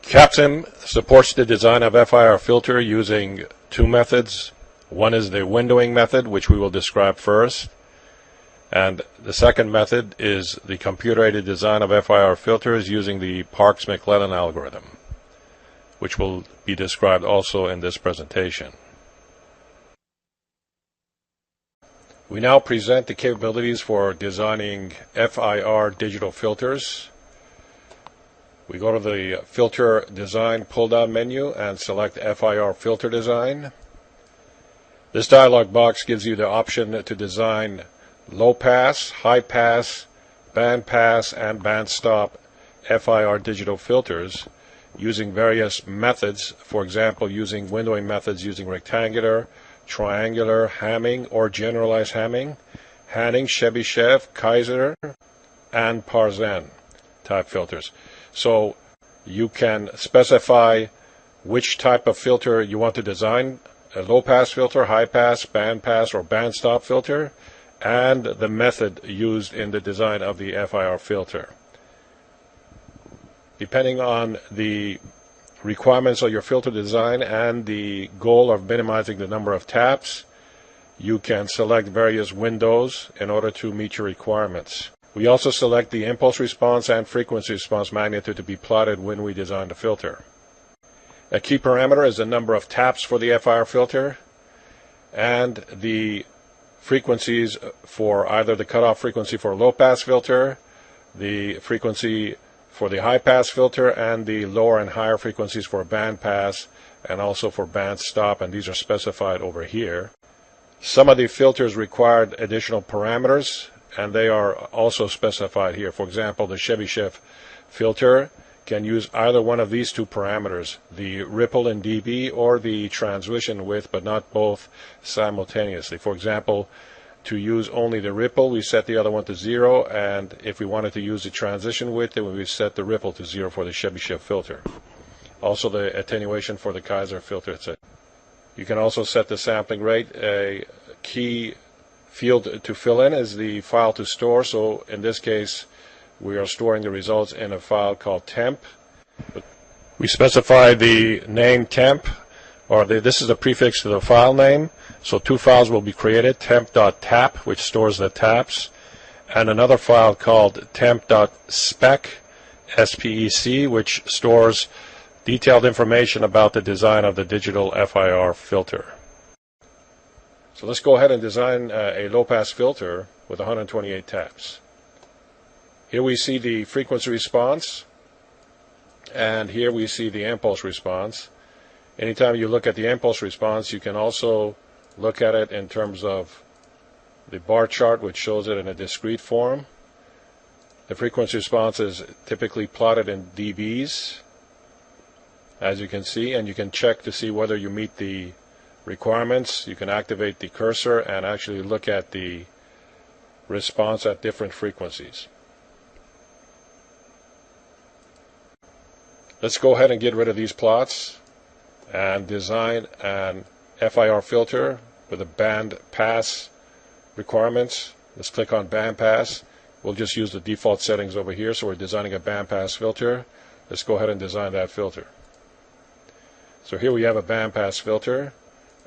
CAPSIM supports the design of FIR filter using two methods. One is the windowing method, which we will describe first, and the second method is the computer-aided design of FIR filters using the Parks-McClellan algorithm, which will be described also in this presentation. We now present the capabilities for designing FIR digital filters. We go to the Filter Design pull-down menu and select FIR Filter Design. This dialog box gives you the option to design low-pass, high-pass, band-pass, and band-stop FIR digital filters using various methods, for example, using windowing methods using rectangular, triangular, Hamming, or generalized Hamming, Hanning, Chebyshev, Kaiser, and Parzen type filters. So you can specify which type of filter you want to design, a low-pass filter, high-pass, band-pass, or band-stop filter, and the method used in the design of the FIR filter. Depending on the requirements of your filter design and the goal of minimizing the number of taps, you can select various windows in order to meet your requirements. We also select the impulse response and frequency response magnitude to be plotted when we design the filter. A key parameter is the number of taps for the FIR filter and the frequencies for either the cutoff frequency for low-pass filter, the frequency for the high-pass filter, and the lower and higher frequencies for band-pass and also for band-stop, and these are specified over here. Some of the filters required additional parameters, and they are also specified here. For example, the Chebyshev filter can use either one of these two parameters, the ripple in dB or the transmission width, but not both simultaneously. For example, to use only the ripple, we set the other one to 0, and if we wanted to use the transition width, then we set the ripple to 0 for the Chebyshev filter. Also the attenuation for the Kaiser filter, etc. You can also set the sampling rate. A key field to fill in is the file to store, so in this case we are storing the results in a file called temp. We specify the name temp, or this is the prefix to the file name, so two files will be created, temp.tap, which stores the taps, and another file called temp.spec, SPEC, which stores detailed information about the design of the digital FIR filter. So let's go ahead and design a low-pass filter with 128 taps. Here we see the frequency response, and here we see the impulse response. Anytime you look at the impulse response, you can also look at it in terms of the bar chart, which shows it in a discrete form. The frequency response is typically plotted in dBs, as you can see, and you can check to see whether you meet the requirements. You can activate the cursor and actually look at the response at different frequencies. Let's go ahead and get rid of these plots and design an FIR filter with a band pass requirements. Let's click on band pass. We'll just use the default settings over here, so we're designing a band pass filter. Let's go ahead and design that filter. So here we have a band pass filter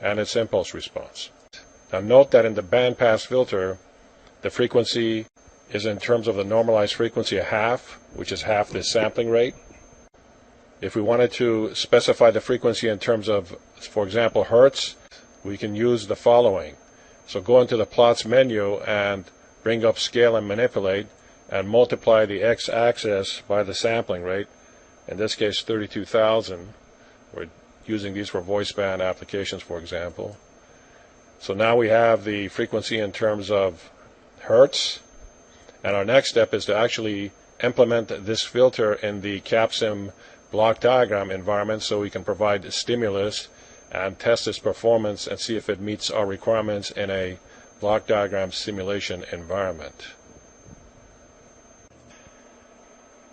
and its impulse response. Now note that in the band pass filter, the frequency is in terms of the normalized frequency a half, which is half the sampling rate. If we wanted to specify the frequency in terms of, for example, hertz, we can use the following. So go into the plots menu and bring up scale and manipulate and multiply the x-axis by the sampling rate, in this case 32,000. We're using these for voice band applications, for example. So now we have the frequency in terms of hertz, and our next step is to actually implement this filter in the CAPSIM block diagram environment so we can provide stimulus and test its performance and see if it meets our requirements in a block diagram simulation environment.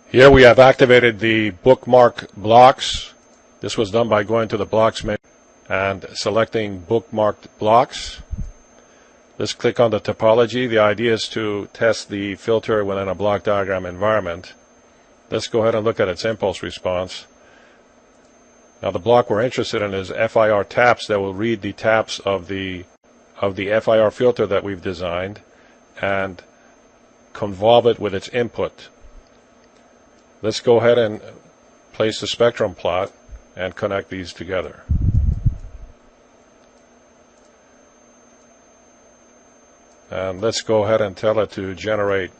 Here we have activated the bookmark blocks. This was done by going to the blocks menu and selecting bookmarked blocks. Let's click on the topology. The idea is to test the filter within a block diagram environment. Let's go ahead and look at its impulse response. Now the block we're interested in is FIR taps that will read the taps of the FIR filter that we've designed and convolve it with its input. Let's go ahead and place the spectrum plot and connect these together. And let's go ahead and tell it to generate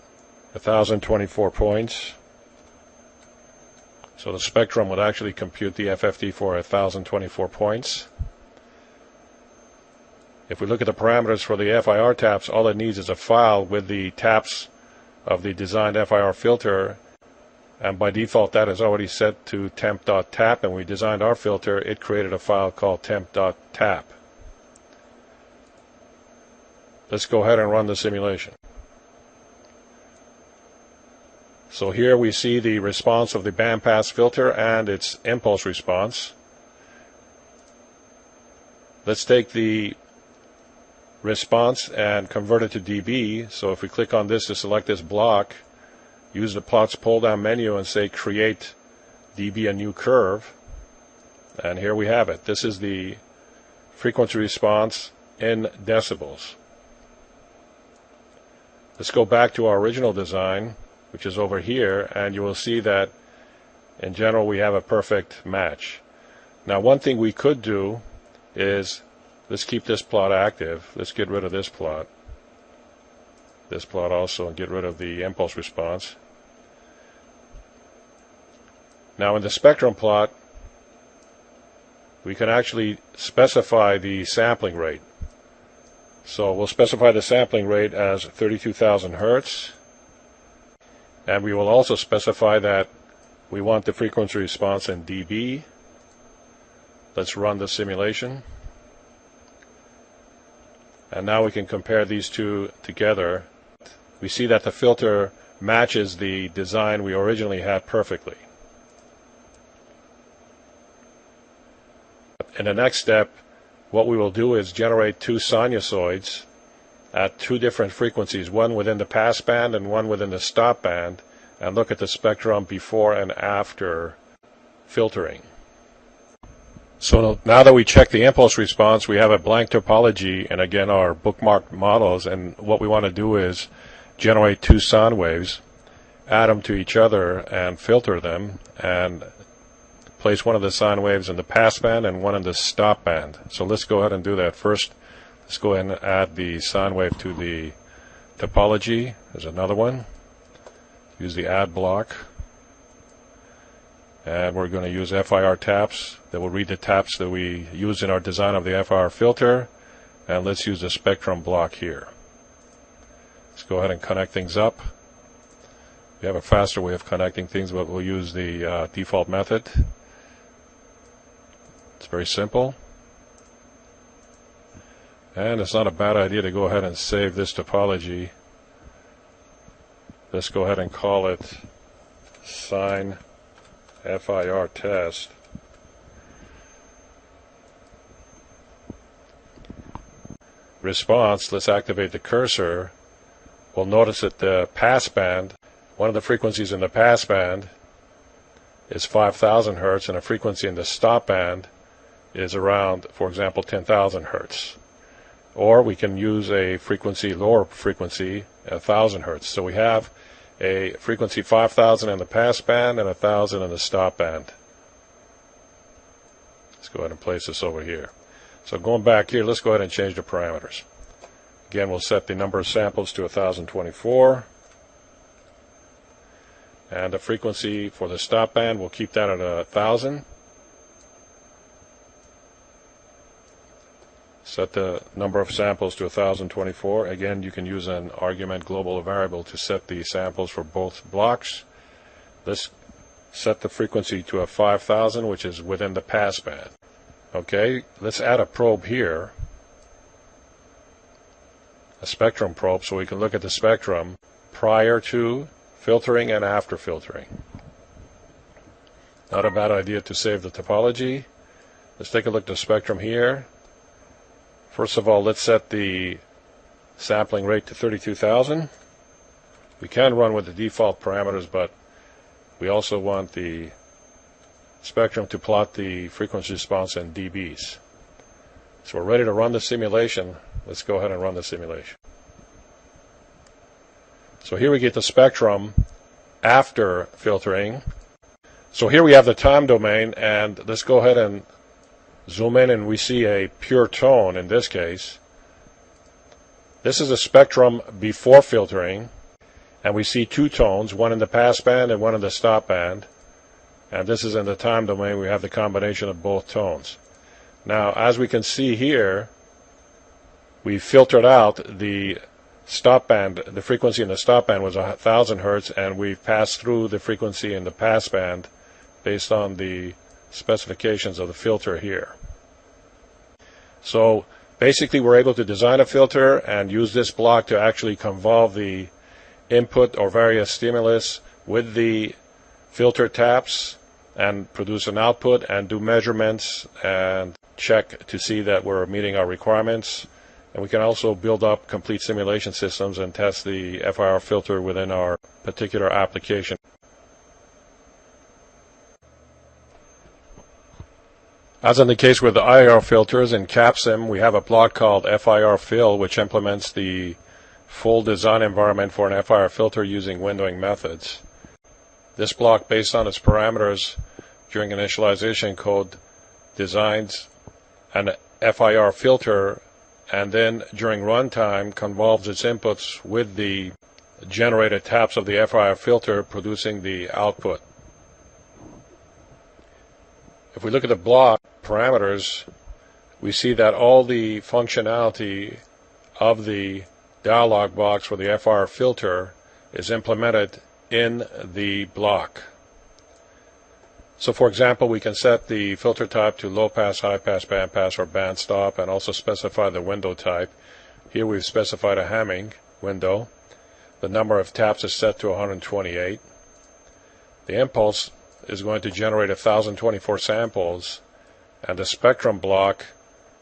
1024 points. So the spectrum would actually compute the FFT for 1024 points. If we look at the parameters for the FIR taps, all it needs is a file with the taps of the designed FIR filter, and by default that is already set to temp.tap, and we designed our filter, it created a file called temp.tap. Let's go ahead and run the simulation. So here we see the response of the bandpass filter and its impulse response. Let's take the response and convert it to dB. So if we click on this to select this block, use the plots pull down menu and say create dB a new curve, and here we have it. This is the frequency response in decibels. Let's go back to our original design, which is over here, and you will see that in general we have a perfect match. Now one thing we could do is, let's keep this plot active. Let's get rid of this plot also, and get rid of the impulse response. Now in the spectrum plot we can actually specify the sampling rate. So we'll specify the sampling rate as 32,000 Hertz. And we will also specify that we want the frequency response in dB. Let's run the simulation. And now we can compare these two together. We see that the filter matches the design we originally had perfectly. In the next step, what we will do is generate two sinusoids at two different frequencies, one within the pass band and one within the stop band, and look at the spectrum before and after filtering. So now that we check the impulse response, we have a blank topology and again our bookmarked models, and what we want to do is generate two sound waves, add them to each other and filter them, and place one of the sine waves in the pass band and one in the stop band. So let's go ahead and do that. First, let's go ahead and add the sine wave to the topology. There's another one. Use the add block. And we're going to use FIR taps that will read the taps that we used in our design of the FIR filter. And let's use the spectrum block here. Let's go ahead and connect things up. We have a faster way of connecting things, but we'll use the default method. It's very simple. And it's not a bad idea to go ahead and save this topology. Let's go ahead and call it sine FIR test. Response, let's activate the cursor. We'll notice that the pass band, one of the frequencies in the pass band is 5,000 Hertz, and a frequency in the stop band is around, for example, 10,000 Hertz. Or we can use a frequency, lower frequency, 1,000 Hertz. So we have a frequency 5,000 in the pass band and 1,000 in the stop band. Let's go ahead and place this over here. So going back here, let's go ahead and change the parameters. Again, we'll set the number of samples to 1,024. And the frequency for the stop band, we'll keep that at 1,000. Set the number of samples to 1,024. Again, you can use an argument global variable to set the samples for both blocks. Let's set the frequency to a 5,000, which is within the pass band. Okay, let's add a probe here, a spectrum probe, so we can look at the spectrum prior to filtering and after filtering. Not a bad idea to save the topology. Let's take a look at the spectrum here. First of all, let's set the sampling rate to 32,000. We can run with the default parameters, but we also want the spectrum to plot the frequency response in dBs. So we're ready to run the simulation. Let's go ahead and run the simulation. So here we get the spectrum after filtering. So here we have the time domain, and let's go ahead and zoom in, and we see a pure tone in this case. This is a spectrum before filtering, and we see two tones, one in the pass band and one in the stop band. And this is in the time domain. We have the combination of both tones. Now, as we can see here, we filtered out the stop band. The frequency in the stop band was 1,000 hertz, and we've passed through the frequency in the pass band based on the specifications of the filter here. So basically, we're able to design a filter and use this block to actually convolve the input or various stimulus with the filter taps and produce an output and do measurements and check to see that we're meeting our requirements. And we can also build up complete simulation systems and test the FIR filter within our particular application. As in the case with the IR filters in CAPSIM, we have a block called FIR Fill, which implements the full design environment for an FIR filter using windowing methods. This block, based on its parameters during initialization code, designs an FIR filter, and then during runtime convolves its inputs with the generated taps of the FIR filter, producing the output. If we look at the block parameters, we see that all the functionality of the dialog box for the FIR filter is implemented in the block. So for example, we can set the filter type to low pass, high pass, band pass, or band stop, and also specify the window type. Here we've specified a Hamming window. The number of taps is set to 128. The impulse is going to generate 1,024 samples, and the spectrum block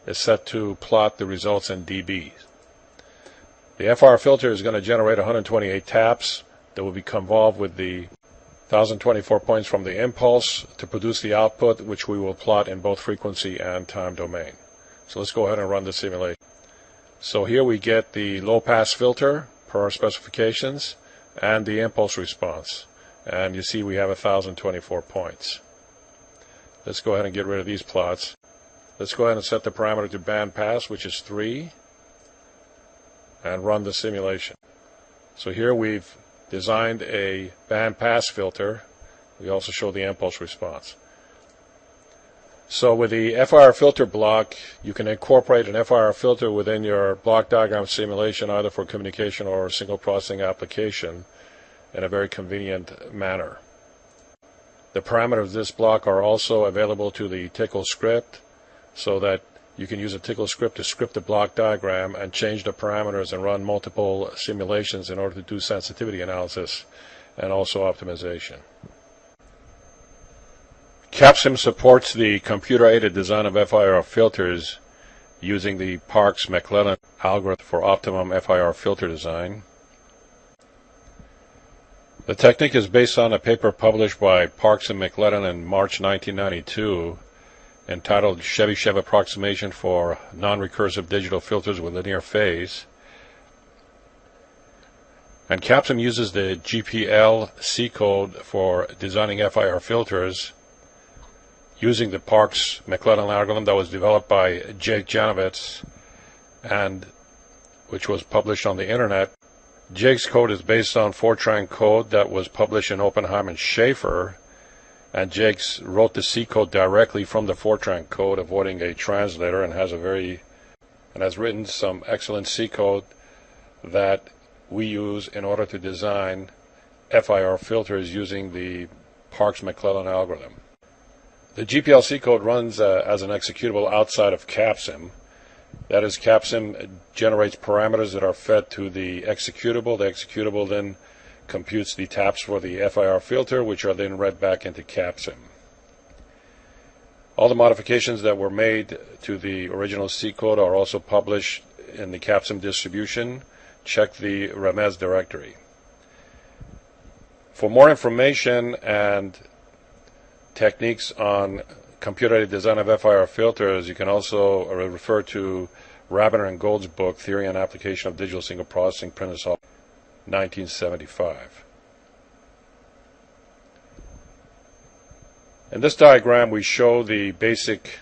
is set to plot the results in dB. The FIR filter is going to generate 128 taps that will be convolved with the 1,024 points from the impulse to produce the output, which we will plot in both frequency and time domain. So let's go ahead and run the simulation. So here we get the low pass filter per our specifications and the impulse response. And you see we have 1,024 points. Let's go ahead and get rid of these plots. Let's go ahead and set the parameter to band pass, which is 3, and run the simulation. So here we've designed a band pass filter. We also show the impulse response. So with the FIR filter block, you can incorporate an FIR filter within your block diagram simulation, either for communication or single processing application, in a very convenient manner. The parameters of this block are also available to the Tickle script, so that you can use a Tickle script to script the block diagram and change the parameters and run multiple simulations in order to do sensitivity analysis and also optimization. CAPSIM supports the computer-aided design of FIR filters using the Parks-McClellan Algorithm for optimum FIR filter design. The technique is based on a paper published by Parks and McClellan in March 1992 entitled Chebyshev Approximation for Non-Recursive Digital Filters with Linear Phase. And CAPSIM uses the GPL C code for designing FIR filters using the Parks-McClellan algorithm that was developed by Jake Janovitz and which was published on the internet. Jake's code is based on Fortran code that was published in Oppenheim and Schaefer, and Jake's wrote the C code directly from the Fortran code, avoiding a translator, and has written some excellent C code that we use in order to design FIR filters using the Parks-McClellan algorithm. The GPL C code runs as an executable outside of CAPSIM. That is, CAPSIM generates parameters that are fed to the executable. The executable then computes the taps for the FIR filter, which are then read back into CAPSIM. All the modifications that were made to the original C code are also published in the CAPSIM distribution. Check the Remez directory. For more information and techniques on computer-aided design of FIR filters, you can also refer to Rabiner and Gold's book, Theory and Application of Digital Signal Processing, printed in 1975. In this diagram, we show the basic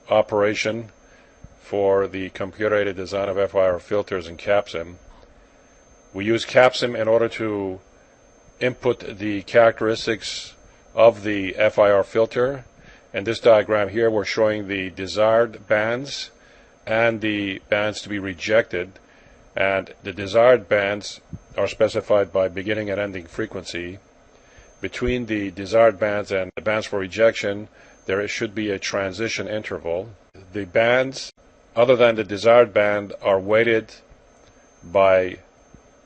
operation for the computer-aided design of FIR filters in CAPSIM. We use CAPSIM in order to input the characteristics of the FIR filter. In this diagram here, we're showing the desired bands and the bands to be rejected, and the desired bands are specified by beginning and ending frequency. Between the desired bands and the bands for rejection, there should be a transition interval. The bands other than the desired band are weighted by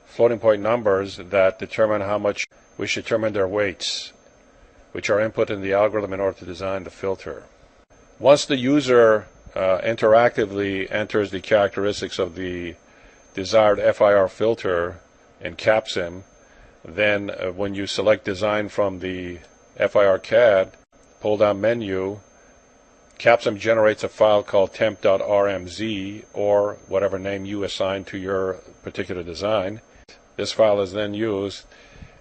floating point numbers that determine how much we should determine their weights, which are input in the algorithm in order to design the filter. Once the user interactively enters the characteristics of the desired FIR filter in CAPSIM, then when you select design from the FIR CAD pull-down menu, CAPSIM generates a file called temp.rmz, or whatever name you assign to your particular design. This file is then used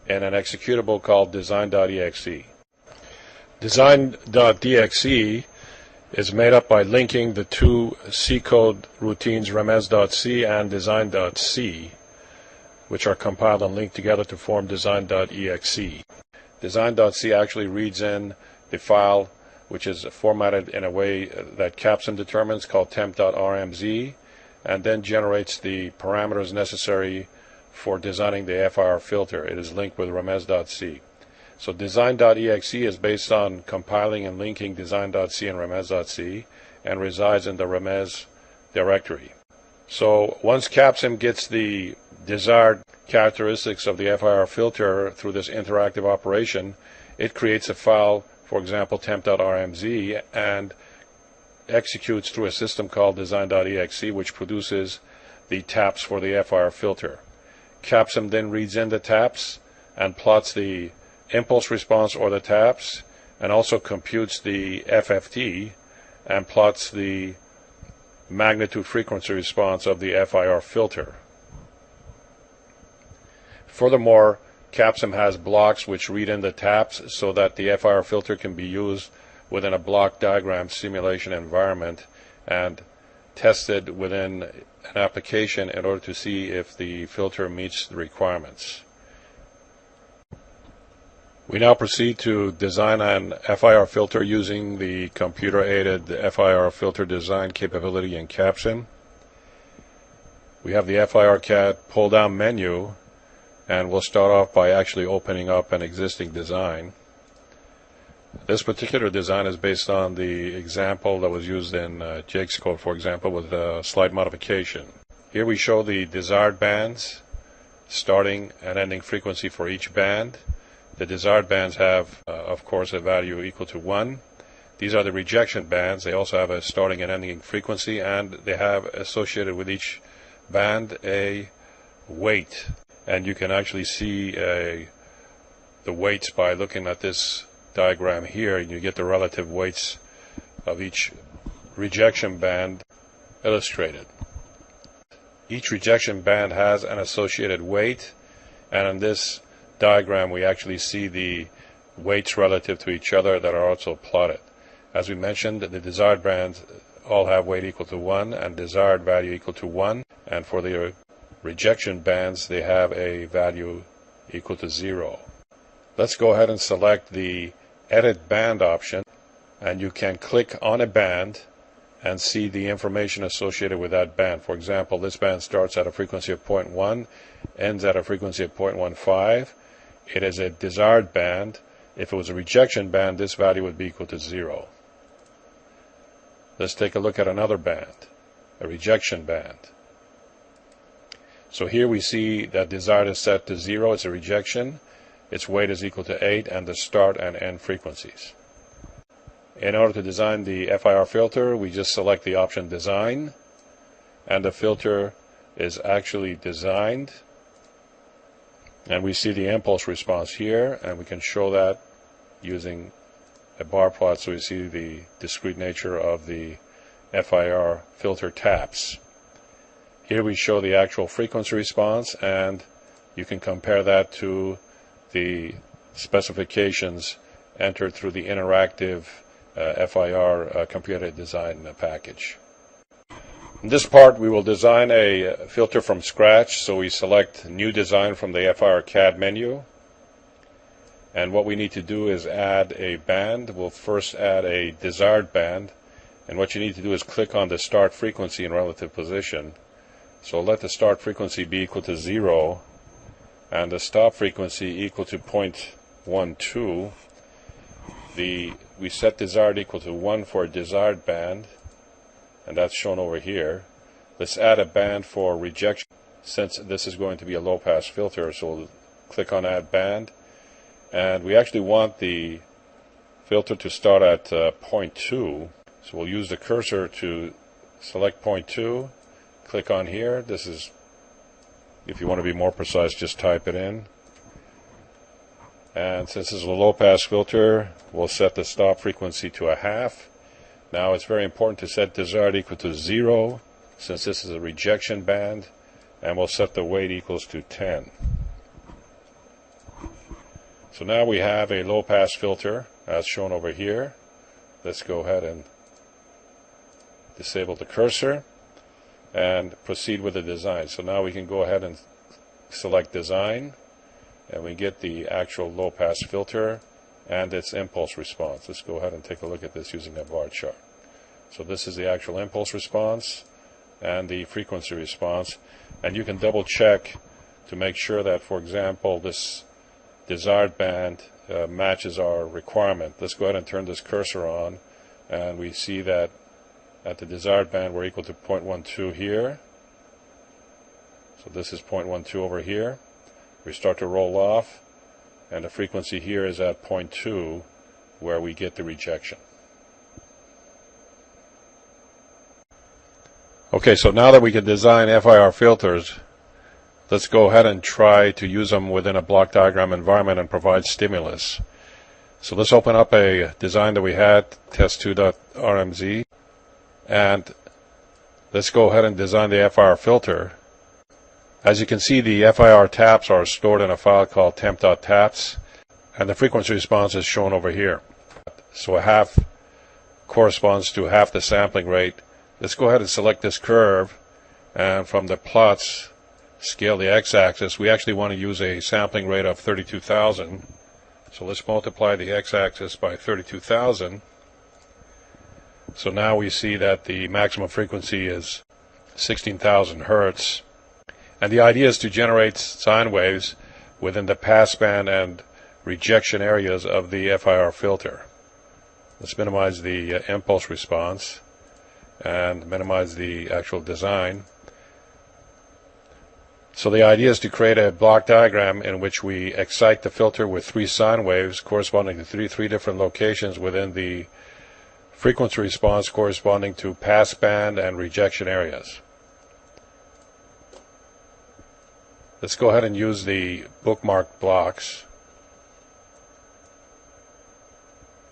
in an executable called design.exe. Design.exe is made up by linking the two C code routines remez.c and design.c, which are compiled and linked together to form design.exe. Design.c actually reads in the file which is formatted in a way that CAPSIM determines, called temp.rmz, and then generates the parameters necessary for designing the FIR filter. It is linked with remez.c. So design.exe is based on compiling and linking design.c and remez.c and resides in the remez directory. So once CAPSIM gets the desired characteristics of the FIR filter through this interactive operation, it creates a file, for example temp.rmz, and executes through a system called design.exe, which produces the taps for the FIR filter. CAPSIM then reads in the taps and plots the impulse response or the taps, and also computes the FFT and plots the magnitude frequency response of the FIR filter. Furthermore, CAPSIM has blocks which read in the taps so that the FIR filter can be used within a block diagram simulation environment and tested within an application in order to see if the filter meets the requirements. We now proceed to design an FIR filter using the computer-aided FIR filter design capability in CAPSIM. We have the FIR CAD pull-down menu, and we'll start off by actually opening up an existing design. This particular design is based on the example that was used in Jake's code, for example, with a slight modification. Here we show the desired bands, starting and ending frequency for each band. The desired bands have, of course, a value equal to 1. These are the rejection bands. They also have a starting and ending frequency, and they have associated with each band a weight. And you can actually see the weights by looking at this diagram here, and you get the relative weights of each rejection band illustrated. Each rejection band has an associated weight, and in this diagram we actually see the weights relative to each other that are also plotted. As we mentioned, the desired bands all have weight equal to 1 and desired value equal to 1, and for the rejection bands they have a value equal to 0. Let's go ahead and select the Edit Band option, and you can click on a band and see the information associated with that band. For example, this band starts at a frequency of 0.1, ends at a frequency of 0.15. It is a desired band. If it was a rejection band, this value would be equal to 0. Let's take a look at another band, a rejection band. So here we see that desired is set to 0, it's a rejection. Its weight is equal to 8, and the start and end frequencies. In order to design the FIR filter, we just select the option Design, and the filter is actually designed. And we see the impulse response here, and we can show that using a bar plot so you see the discrete nature of the FIR filter taps. Here we show the actual frequency response, and you can compare that to the specifications entered through the interactive FIR computer design package. In this part we will design a filter from scratch, so we select New Design from the FIR CAD menu, and what we need to do is add a band. We'll first add a desired band, and what you need to do is click on the start frequency in relative position. So let the start frequency be equal to 0 and the stop frequency equal to 0.12. We set desired equal to 1 for a desired band, and that's shown over here. Let's add a band for rejection, since this is going to be a low pass filter, so we'll click on add band, and we actually want the filter to start at 0.2, so we'll use the cursor to select 0.2, click on here. This is, if you want to be more precise, just type it in. And since this is a low pass filter, we'll set the stop frequency to 0.5. Now it's very important to set desired equal to 0, since this is a rejection band, and we'll set the weight equals to 10. So now we have a low pass filter as shown over here. Let's go ahead and disable the cursor and proceed with the design. So now we can go ahead and select design, and we get the actual low pass filter and its impulse response. Let's go ahead and take a look at this using a bar chart. So this is the actual impulse response and the frequency response, and you can double check to make sure that, for example, this desired band matches our requirement. Let's go ahead and turn this cursor on, and we see that at the desired band we're equal to 0.12 here. So this is 0.12 over here. We start to roll off, and the frequency here is at 0.2, where we get the rejection. Okay, so now that we can design FIR filters, let's go ahead and try to use them within a block diagram environment and provide stimulus. So let's open up a design that we had, test2.rmz, and let's go ahead and design the FIR filter. As you can see, the FIR taps are stored in a file called temp.taps, and the frequency response is shown over here. So a half corresponds to half the sampling rate. Let's go ahead and select this curve, and from the plots, scale the x-axis. We actually want to use a sampling rate of 32,000. So let's multiply the x-axis by 32,000. So now we see that the maximum frequency is 16,000 hertz. And the idea is to generate sine waves within the passband and rejection areas of the FIR filter. Let's minimize the impulse response and minimize the actual design. So the idea is to create a block diagram in which we excite the filter with 3 sine waves corresponding to three different locations within the frequency response corresponding to passband and rejection areas. Let's go ahead and use the bookmark blocks.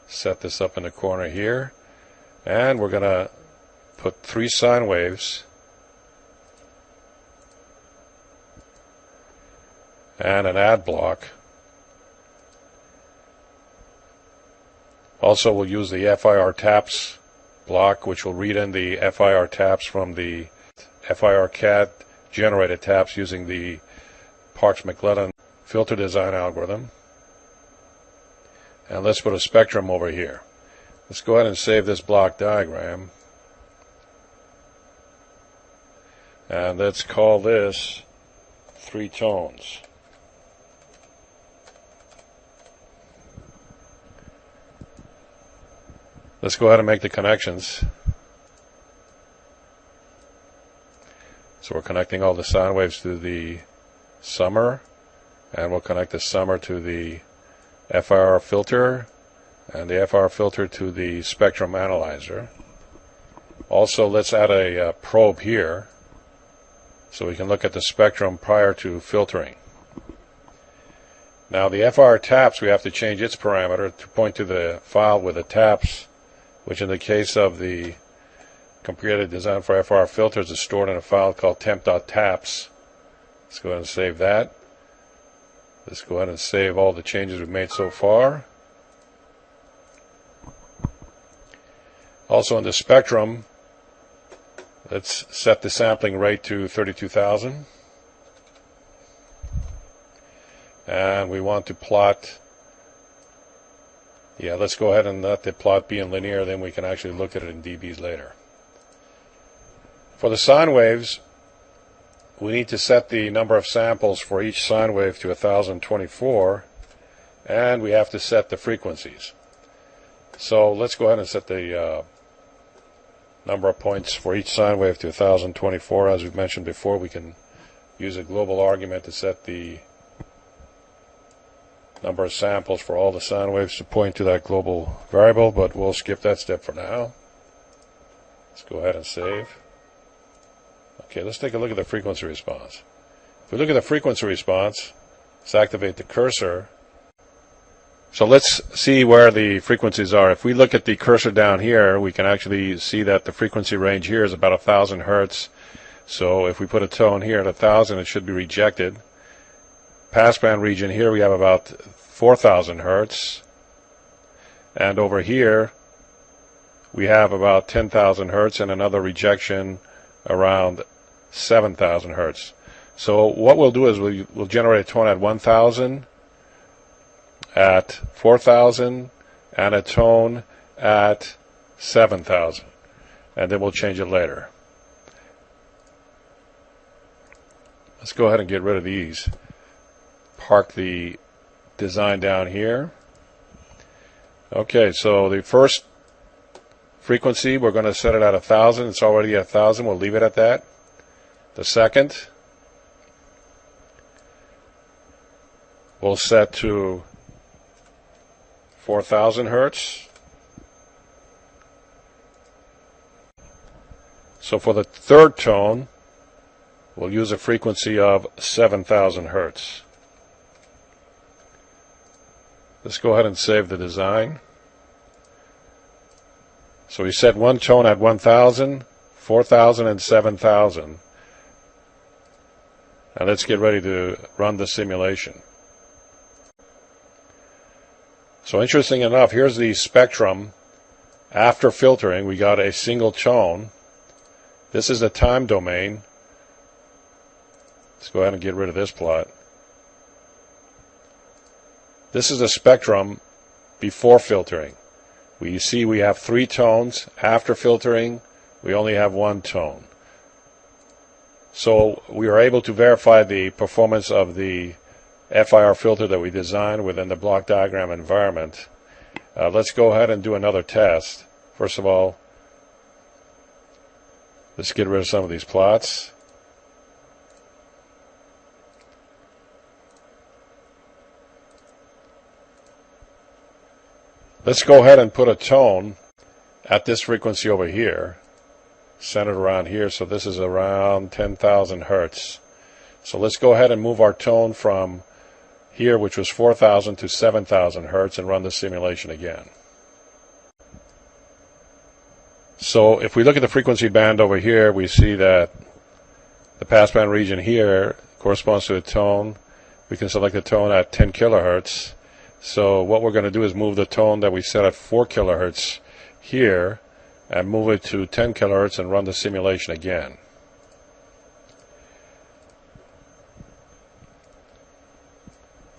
Set this up in the corner here, and we're going to put 3 sine waves and an add block. Also, we'll use the FIR taps block, which will read in the FIR taps from the FIR CAD generated taps using the Parks-McClellan Filter Design algorithm. And let's put a spectrum over here. Let's go ahead and save this block diagram. And let's call this 3 tones. Let's go ahead and make the connections. So we're connecting all the sine waves to the summer, and we'll connect the summer to the FIR filter, and the FIR filter to the spectrum analyzer. Also, let's add a probe here so we can look at the spectrum prior to filtering. Now the FIR taps, we have to change its parameter to point to the file with the taps, which in the case of the computer design for FIR filters is stored in a file called temp.taps. Let's go ahead and save that. Let's go ahead and save all the changes we've made so far. Also in the spectrum, let's set the sampling rate to 32,000. And we want to plot, let's go ahead and let the plot be in linear, then we can actually look at it in dBs later. For the sine waves, we need to set the number of samples for each sine wave to 1024, and we have to set the frequencies. So let's go ahead and set the number of points for each sine wave to 1024. As we've mentioned before, we can use a global argument to set the number of samples for all the sine waves to point to that global variable, but we'll skip that step for now. Let's go ahead and save. Okay, let's take a look at the frequency response. If we look at the frequency response, let's activate the cursor. So let's see where the frequencies are. If we look at the cursor down here, we can actually see that the frequency range here is about 1,000 hertz. So if we put a tone here at 1,000, it should be rejected. Passband region here, we have about 4,000 hertz. And over here, we have about 10,000 hertz and another rejection around 7,000 hertz. So what we'll do is we'll generate a tone at 1,000, at 4,000, and a tone at 7,000. And then we'll change it later. Let's go ahead and get rid of these. Park the design down here. Okay, so the first frequency, we're going to set it at 1,000. It's already at 1,000. We'll leave it at that. The second, we'll set to 4,000 hertz. So for the third tone, we'll use a frequency of 7,000 hertz. Let's go ahead and save the design. So we set one tone at 1,000, 4,000, and 7,000. And let's get ready to run the simulation. So interesting enough, here's the spectrum. After filtering, we got a single tone. This is the time domain. Let's go ahead and get rid of this plot. This is the spectrum before filtering. We see we have 3 tones. After filtering, we only have 1 tone. So we are able to verify the performance of the FIR filter that we designed within the block diagram environment. Let's go ahead and do another test. First of all, let's get rid of some of these plots. Let's go ahead and put a tone at this frequency over here, centered around here. So this is around 10,000 hertz. So let's go ahead and move our tone from here, which was 4,000, to 7,000 hertz, and run the simulation again. So if we look at the frequency band over here, we see that the passband region here corresponds to a tone. We can select a tone at 10 kilohertz. So what we're going to do is move the tone that we set at 4 kilohertz here and move it to 10 kilohertz and run the simulation again.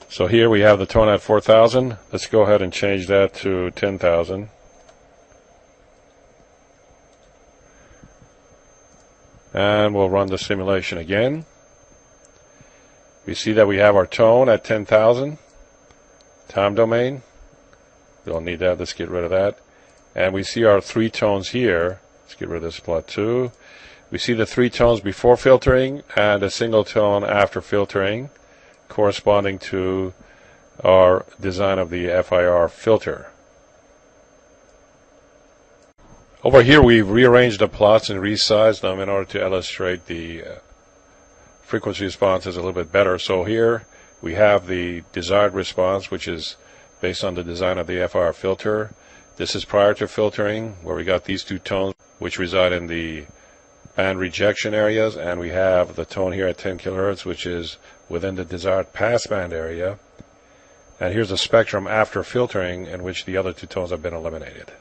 So here we have the tone at 4,000. Let's go ahead and change that to 10,000. And we'll run the simulation again. We see that we have our tone at 10,000. Time domain. We don't need that. Let's get rid of that. And we see our 3 tones here. Let's get rid of this plot too. We see the 3 tones before filtering and a single tone after filtering, corresponding to our design of the FIR filter. Over here we've rearranged the plots and resized them in order to illustrate the frequency responses a little bit better. So here We have the desired response, which is based on the design of the FIR filter. This is prior to filtering, where we got these two tones which reside in the band rejection areas, and we have the tone here at 10 kHz, which is within the desired passband area. And here's the spectrum after filtering, in which the other two tones have been eliminated.